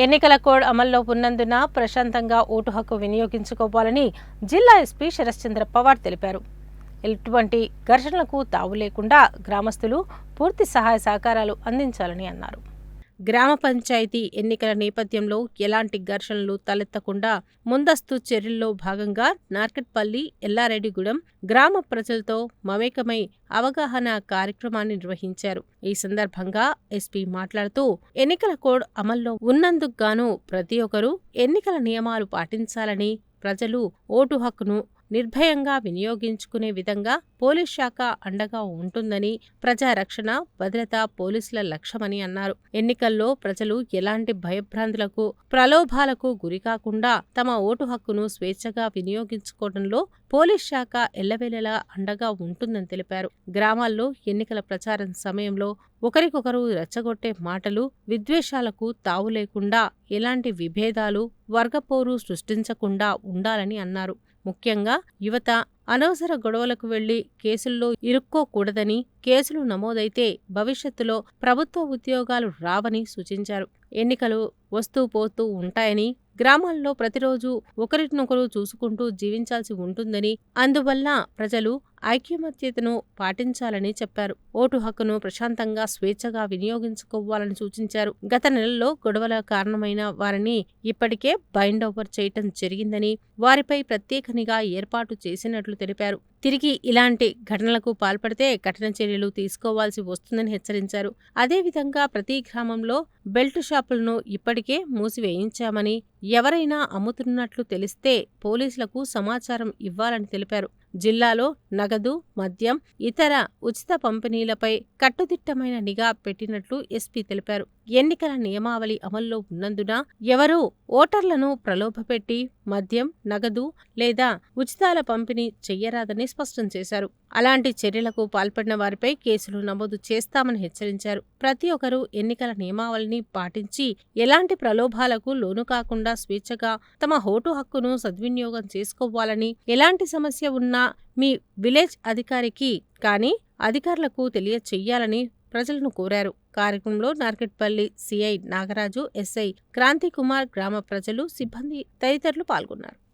ఎన్నికల కోడ్ అమల్లో ఉన్నందున ప్రశాంతంగా ఓటు హక్కు వినియోగించుకోవాలని జిల్లా ఎస్పీ శరశ్చంద్ర పవార్ తెలిపారు. ఎటువంటి ఘర్షణలకు తావు లేకుండా గ్రామస్తులు పూర్తి సహాయ సహకారాలు అందించాలని అన్నారు. గ్రామ పంచాయతీ ఎన్నికల నేపథ్యంలో ఎలాంటి ఘర్షణలు తలెత్తకుండా ముందస్తు చర్యల్లో భాగంగా నార్కెట్పల్లి, ఎల్లారెడ్డిగూడెం గ్రామ ప్రజలతో మమేకమై అవగాహన కార్యక్రమాన్ని నిర్వహించారు. ఈ సందర్భంగా ఎస్పీ మాట్లాడుతూ ఎన్నికల కోడ్ అమల్లో ఉన్నందుకు గాను ప్రతి ఒక్కరూ ఎన్నికల నియమాలు పాటించాలని, ప్రజలు ఓటు హక్కును నిర్భయంగా వినియోగించుకునే విధంగా పోలీస్ శాఖ అండగా ఉంటుందని, ప్రజారక్షణ, భద్రత పోలీసుల లక్ష్యమని అన్నారు. ఎన్నికల్లో ప్రజలు ఎలాంటి భయభ్రాంతులకు, ప్రలోభాలకు గురికాకుండా తమ ఓటు హక్కును స్వేచ్ఛగా వినియోగించుకోవడంలో పోలీస్ శాఖ ఎల్లవేళలా అండగా ఉంటుందని తెలిపారు. గ్రామాల్లో ఎన్నికల ప్రచారం సమయంలో ఒకరికొకరు రెచ్చగొట్టే మాటలు, విద్వేషాలకు తావు లేకుండా ఎలాంటి విభేదాలు, వర్గపోరు సృష్టించకుండా ఉండాలని అన్నారు. ముఖ్యంగా యువత అనవసర గొడవలకు వెళ్లి కేసుల్లో ఇరుక్కోకూడదని, కేసులు నమోదైతే భవిష్యత్తులో ప్రభుత్వ ఉద్యోగాలు రావని సూచించారు. ఎన్నికలు వస్తూ పోతూ ఉంటాయని, గ్రామాల్లో ప్రతిరోజు ఒకరినొకరు చూసుకుంటూ జీవించాల్సి ఉంటుందని, అందువల్ల ప్రజలు ఐక్యమత్యతను పాటించాలని చెప్పారు. ఓటు హక్కును ప్రశాంతంగా, స్వేచ్ఛగా వినియోగించుకోవాలని సూచించారు. గత నెలలో గొడవల కారణమైన వారిని ఇప్పటికే బైండ్ ఓవర్ చేయటం జరిగిందని, వారిపై ప్రత్యేక నిఘా ఏర్పాటు చేసినట్లు తెలిపారు. తిరిగి ఇలాంటి ఘటనలకు పాల్పడితే కఠిన చర్యలు తీసుకోవాల్సి వస్తుందని హెచ్చరించారు. అదేవిధంగా ప్రతి గ్రామంలో బెల్ట్ షాపులను ఇప్పటికే మూసివేయించామని, ఎవరైనా అమ్ముతున్నట్లు తెలిస్తే పోలీసులకు సమాచారం ఇవ్వాలని తెలిపారు. జిల్లాలో నగదు, మద్యం, ఇతర ఉచిత పంపిణీలపై కట్టుదిట్టమైన నిఘా పెట్టినట్లు ఎస్పీ తెలిపారు. ఎన్నికల నియమావళి అమల్లో ఉన్నందున ఎవరూ ఓటర్లను ప్రలోభపెట్టి మద్యం, నగదు లేదా ఉచితాల పంపిణీ చెయ్యరాదని స్పష్టం చేశారు. అలాంటి చర్యలకు పాల్పడిన వారిపై కేసులు నమోదు చేస్తామని హెచ్చరించారు. ప్రతి ఒక్కరూ ఎన్నికల నియమావళిని పాటించి ఎలాంటి ప్రలోభాలకు లోను కాకుండా స్వేచ్ఛగా తమ ఓటు హక్కును సద్వినియోగం చేసుకోవాలని, ఎలాంటి సమస్య ఉన్నా మీ విలేజ్ అధికారికి కానీ అధికారులకు తెలియచెయ్యాలని ప్రజలను కోరారు. కార్యక్రమంలో నార్కెట్పల్లి సిఐ నాగరాజు, ఎస్ఐ క్రాంతికుమార్, గ్రామ ప్రజలు, సిబ్బంది తదితరులు పాల్గొన్నారు.